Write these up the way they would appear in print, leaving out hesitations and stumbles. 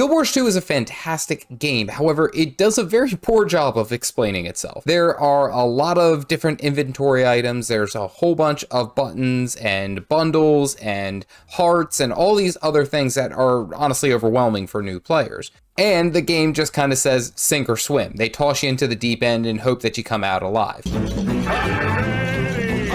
Guild Wars 2 is a fantastic game, however, it does a very poor job of explaining itself. There are a lot of different inventory items, there's a whole bunch of buttons and bundles and hearts and all these other things that are honestly overwhelming for new players. And the game just kind of says sink or swim. They toss you into the deep end and hope that you come out alive.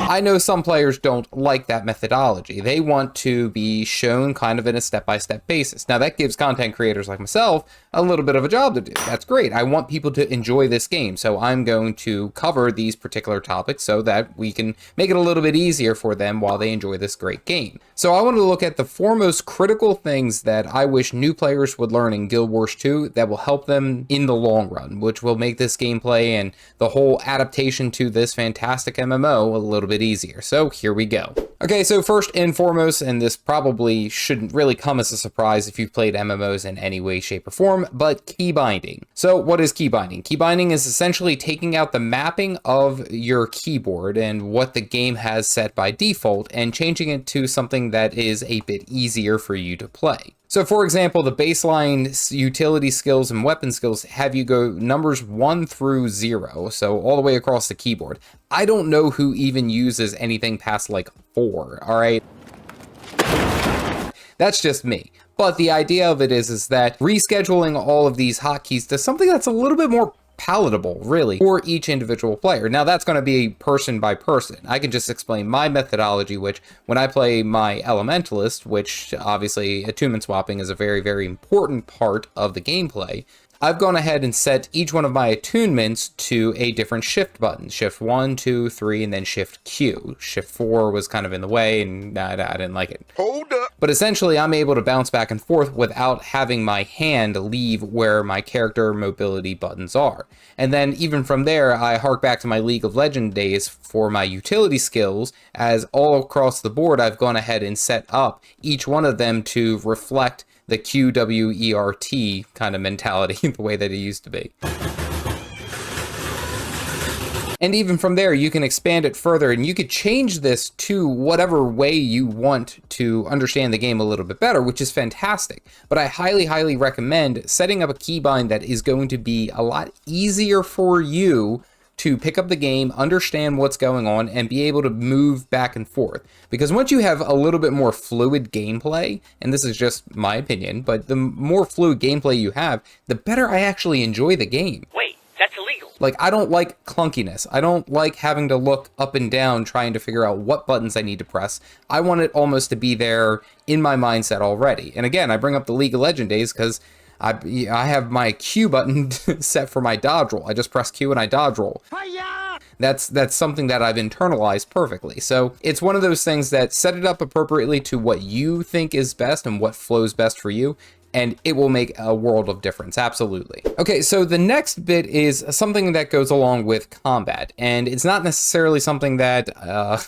I know some players don't like that methodology. They want to be shown kind of in a step-by-step basis. Now that gives content creators like myself a little bit of a job to do. That's great. I want people to enjoy this game, so I'm going to cover these particular topics so that we can make it a little bit easier for them while they enjoy this great game. So I want to look at the foremost critical things that I wish new players would learn in Guild Wars 2 that will help them in the long run, which will make this gameplay and the whole adaptation to this fantastic MMO a little bit easier. So here we go. Okay, so first and foremost, and this probably shouldn't really come as a surprise if you've played MMOs in any way, shape, or form, but key binding. So what is key binding? Key binding is essentially taking out the mapping of your keyboard and what the game has set by default and changing it to something that is a bit easier for you to play. So for example, the baseline utility skills and weapon skills have you go numbers 1 through 0, so all the way across the keyboard. I don't know who even uses anything past like 4, all right? That's just me. But the idea of it is that rescheduling all of these hotkeys to something that's a little bit more palatable, really, for each individual player. Now, that's going to be person by person. I can just explain my methodology, which when I play my Elementalist, which obviously attunement swapping is a very, very important part of the gameplay, I've gone ahead and set each one of my attunements to a different shift button. Shift 1, 2, 3, and then Shift Q. Shift 4 was kind of in the way, and I didn't like it. Hold up! But essentially, I'm able to bounce back and forth without having my hand leave where my character mobility buttons are. And then even from there, I hark back to my League of Legends days for my utility skills, as all across the board, I've gone ahead and set up each one of them to reflect the QWERT kind of mentality, the way that it used to be. And even from there, you can expand it further, and you could change this to whatever way you want to understand the game a little bit better, which is fantastic. But I highly, highly recommend setting up a keybind that is going to be a lot easier for you to pick up the game, understand what's going on, and be able to move back and forth. Because once you have a little bit more fluid gameplay, and this is just my opinion, but the more fluid gameplay you have, the better I actually enjoy the game. Wait, that's illegal. Like, I don't like clunkiness. I don't like having to look up and down trying to figure out what buttons I need to press. I want it almost to be there in my mindset already. And again, I bring up the League of Legends days because I have my Q button set for my dodge roll. I just press Q and I dodge roll. That's something that I've internalized perfectly. So it's one of those things that set it up appropriately to what you think is best and what flows best for you, and it will make a world of difference, absolutely. Okay, so the next bit is something that goes along with combat, and it's not necessarily something that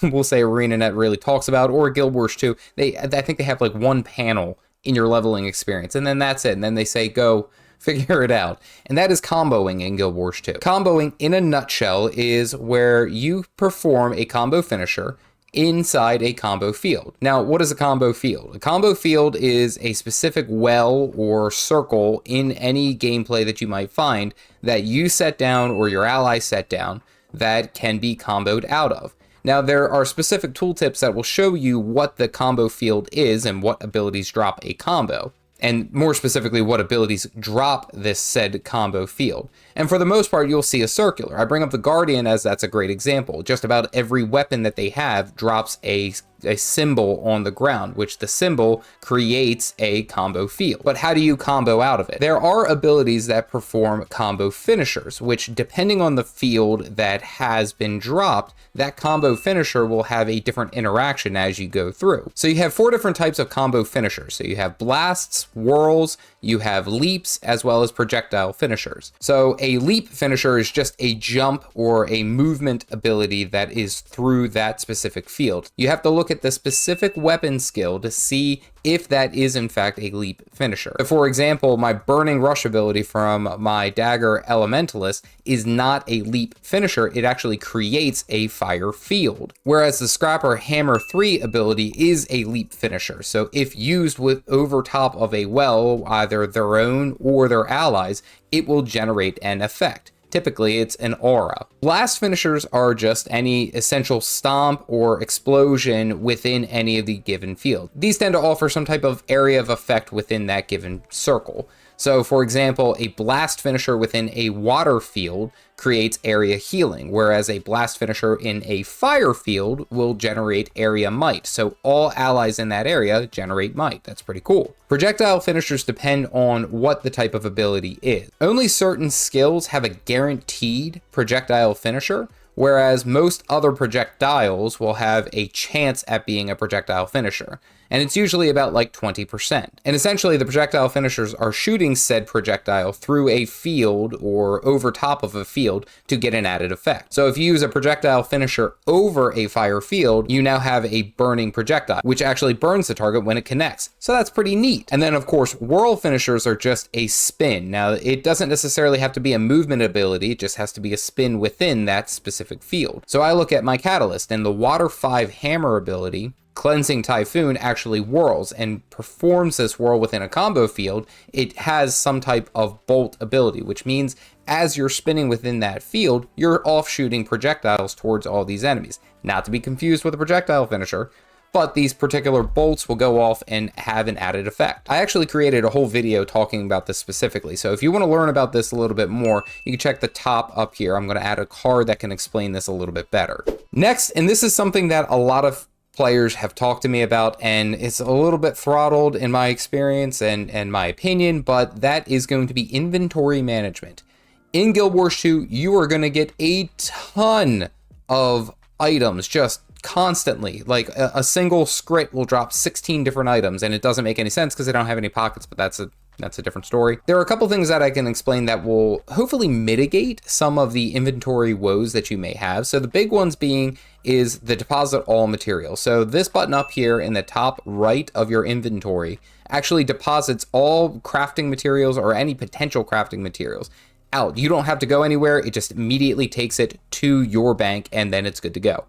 we'll say ArenaNet really talks about, or Guild Wars 2. I think they have like one panel in your leveling experience, and then that's it, and then they say go figure it out, and that is comboing in Guild Wars 2. Comboing in a nutshell is where you perform a combo finisher inside a combo field. Now, what is a combo field? A combo field is a specific well or circle in any gameplay that you might find that you set down or your ally set down that can be comboed out of. Now, there are specific tooltips that will show you what the combo field is and what abilities drop a combo, and more specifically, what abilities drop this said combo field. And for the most part, you'll see a circular. I bring up the Guardian as that's a great example. Just about every weapon that they have drops a symbol on the ground, which the symbol creates a combo field. But how do you combo out of it? There are abilities that perform combo finishers, which depending on the field that has been dropped, that combo finisher will have a different interaction as you go through. So you have 4 different types of combo finishers. So you have blasts, whirls, you have leaps, as well as projectile finishers. So a leap finisher is just a jump or a movement ability that is through that specific field. You have to look look at the specific weapon skill to see if that is in fact a leap finisher. For example, my Burning Rush ability from my Dagger Elementalist is not a leap finisher, it actually creates a fire field. Whereas the Scrapper Hammer 3 ability is a leap finisher, so if used with over top of a well, either their own or their allies, it will generate an effect. Typically, it's an aura. Blast finishers are just any essential stomp or explosion within any of the given field. These tend to offer some type of area of effect within that given circle. So, for example, a blast finisher within a water field creates area healing, whereas a blast finisher in a fire field will generate area might. So all allies in that area generate might. That's pretty cool. Projectile finishers depend on what the type of ability is. Only certain skills have a guaranteed projectile finisher, whereas most other projectiles will have a chance at being a projectile finisher. And it's usually about like 20%. And essentially the projectile finishers are shooting said projectile through a field or over top of a field to get an added effect. So if you use a projectile finisher over a fire field, you now have a burning projectile, which actually burns the target when it connects. So that's pretty neat. And then of course, whirl finishers are just a spin. Now it doesn't necessarily have to be a movement ability, it just has to be a spin within that specific field. So I look at my Catalyst and the Water 5 Hammer ability, Cleansing Typhoon, actually whirls and performs this whirl within a combo field. It has some type of bolt ability, which means as you're spinning within that field, you're off shooting projectiles towards all these enemies. Not to be confused with a projectile finisher, but these particular bolts will go off and have an added effect. I actually created a whole video talking about this specifically, so if you want to learn about this a little bit more, you can check the top up here. I'm going to add a card that can explain this a little bit better. Next, and this is something that a lot of players have talked to me about, and it's a little bit throttled in my experience and my opinion, but that is going to be inventory management. In Guild Wars 2, you are going to get a ton of items just constantly. Like a single script will drop 16 different items, and it doesn't make any sense because they don't have any pockets, but that's a different story. There are a couple things that I can explain that will hopefully mitigate some of the inventory woes that you may have. So the big ones being is the deposit all materials. So this button up here in the top right of your inventory actually deposits all crafting materials or any potential crafting materials out. You don't have to go anywhere. It just immediately takes it to your bank and then it's good to go.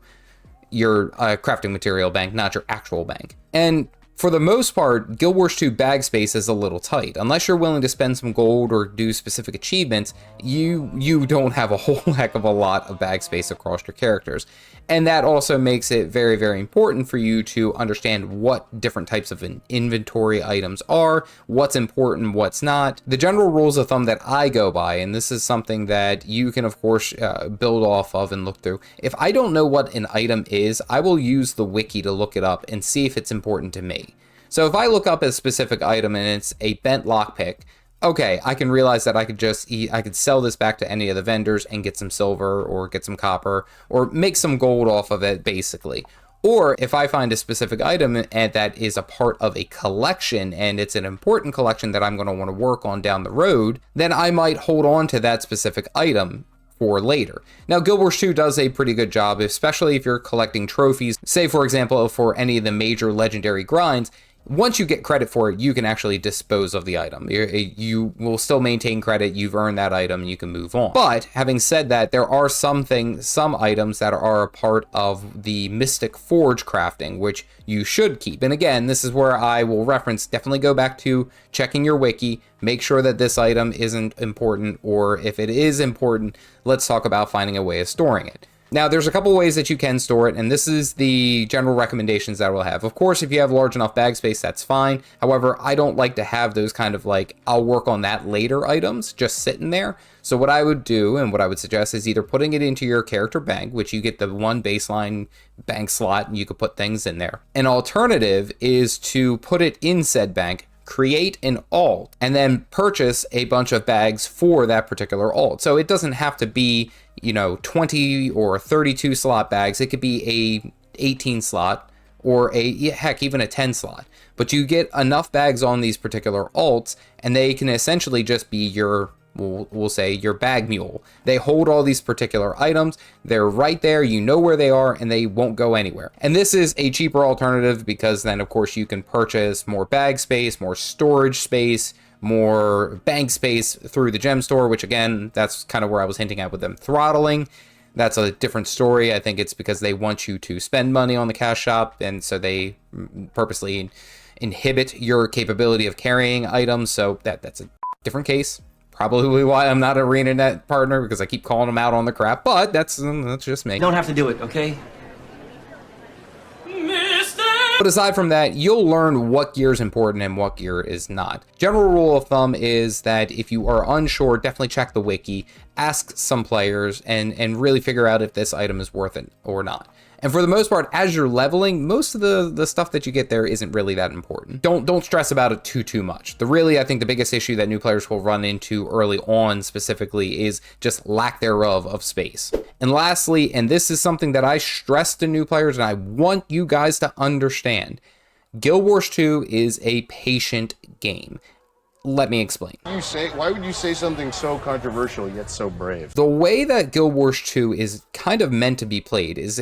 Your crafting material bank, not your actual bank. And for the most part, Guild Wars 2 bag space is a little tight. Unless you're willing to spend some gold or do specific achievements, you don't have a whole heck of a lot of bag space across your characters. And that also makes it very, very important for you to understand what different types of inventory items are, what's important, what's not. The general rules of thumb that I go by, and this is something that you can of course build off of and look through. If I don't know what an item is, I will use the wiki to look it up and see if it's important to me. So if I look up a specific item and it's a bent lockpick, okay, I can realize that I could sell this back to any of the vendors and get some silver or get some copper or make some gold off of it, basically. Or if I find a specific item and that is a part of a collection and it's an important collection that I'm going to want to work on down the road, then I might hold on to that specific item for later. Now, Guild Wars 2 does a pretty good job, especially if you're collecting trophies. Say, for example, for any of the major legendary grinds, once you get credit for it, you can actually dispose of the item. You will still maintain credit, you've earned that item, you can move on. But having said that, there are some items that are a part of the Mystic Forge crafting, which you should keep. And again, this is where I will reference, definitely go back to checking your wiki, make sure that this item isn't important, or if it is important, let's talk about finding a way of storing it. Now, there's a couple ways that you can store it, and this is the general recommendations that we'll have. Of course, if you have large enough bag space, that's fine. However, I don't like to have those kind of like, I'll work on that later items just sitting there. So what I would do and what I would suggest is either putting it into your character bank, which you get the one baseline bank slot and you could put things in there. An alternative is to put it in said bank, create an alt, and then purchase a bunch of bags for that particular alt. So it doesn't have to be, 20 or 32 slot bags. It could be a 18 slot or even a 10 slot. But you get enough bags on these particular alts and they can essentially just be your we'll say your bag mule. They hold all these particular items. They're right there. You know where they are, and they won't go anywhere. And this is a cheaper alternative because then, of course, you can purchase more bag space, more storage space, more bank space through the gem store, which again, that's kind of where I was hinting at with them throttling. That's a different story. I think it's because they want you to spend money on the cash shop, and so they purposely inhibit your capability of carrying items. So that's a different case. Probably why I'm not an ArenaNet partner, because I keep calling them out on the crap, but that's just me. You don't have to do it, okay? But aside from that, you'll learn what gear is important and what gear is not. General rule of thumb is that if you are unsure, definitely check the wiki, ask some players, and really figure out if this item is worth it or not. And for the most part, as you're leveling, most of the stuff that you get there isn't really that important. Don't stress about it too much. I think the biggest issue that new players will run into early on specifically is just lack thereof of space. And lastly, and this is something that I stress to new players and I want you guys to understand, Guild Wars 2 is a patient game. Let me explain. Why would you say something so controversial yet so brave? The way that Guild Wars 2 is kind of meant to be played is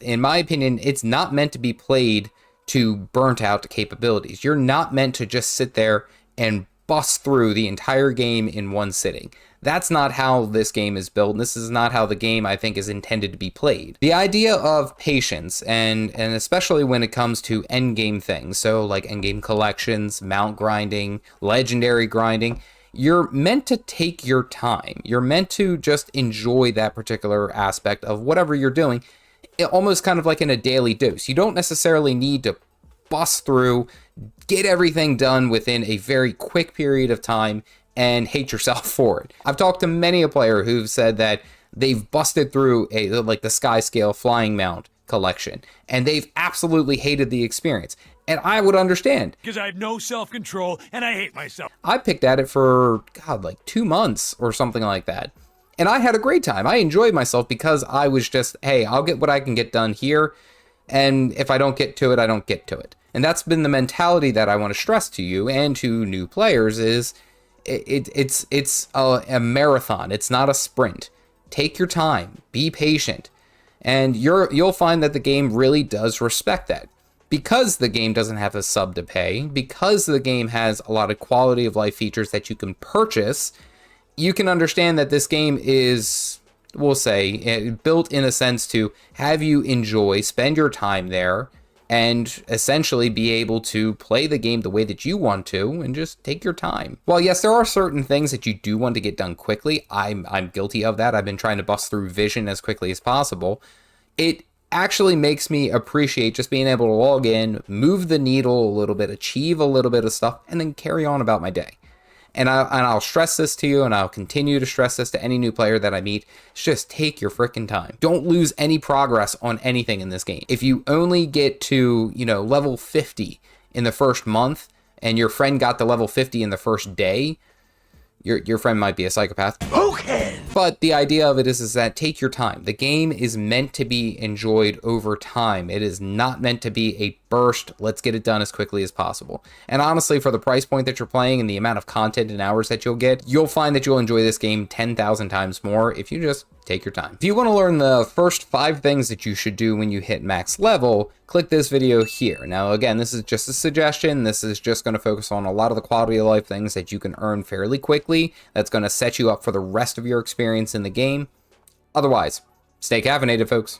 in my opinion, it's not meant to be played to burnt out capabilities. You're not meant to just sit there and bust through the entire game in one sitting. That's not how this game is built. This is not how the game, I think, is intended to be played. The idea of patience, and especially when it comes to endgame things, so like endgame collections, mount grinding, legendary grinding, you're meant to take your time. You're meant to just enjoy that particular aspect of whatever you're doing, almost kind of like in a daily dose. You don't necessarily need to bust through, get everything done within a very quick period of time, and hate yourself for it. I've talked to many a player who've said that they've busted through like the Sky Scale flying mount collection, and they've absolutely hated the experience. And I would understand. Because I have no self-control, and I hate myself. I picked at it for, God, like 2 months or something like that. And I had a great time. I enjoyed myself because I was just, hey, I'll get what I can get done here, and if I don't get to it, I don't get to it. And that's been the mentality that I want to stress to you and to new players is, it's a marathon. It's not a sprint. Take your time, be patient, and you'll find that the game really does respect that. Because the game doesn't have a sub to pay, because the game has a lot of quality of life features that you can purchase, you can understand that this game is, we'll say, built in a sense to have you enjoy, spend your time there, and essentially be able to play the game the way that you want to and just take your time. While yes, there are certain things that you do want to get done quickly. I'm guilty of that. I've been trying to bust through Vision as quickly as possible. It actually makes me appreciate just being able to log in, move the needle a little bit, achieve a little bit of stuff, and then carry on about my day. And I'll stress this to you, and I'll continue to stress this to any new player that I meet. It's just take your freaking time. Don't lose any progress on anything in this game. If you only get to, level 50 in the first month, and your friend got to level 50 in the first day, your friend might be a psychopath. Okay. But the idea of it is that take your time. The game is meant to be enjoyed over time. It is not meant to be a burst, let's get it done as quickly as possible. And honestly, for the price point that you're playing and the amount of content and hours that you'll get, you'll find that you'll enjoy this game 10,000 times more if you just take your time. If you want to learn the first 5 things that you should do when you hit max level, click this video here. Now, again, this is just a suggestion. This is just going to focus on a lot of the quality of life things that you can earn fairly quickly. That's going to set you up for the rest of your experience in the game. Otherwise, stay caffeinated, folks.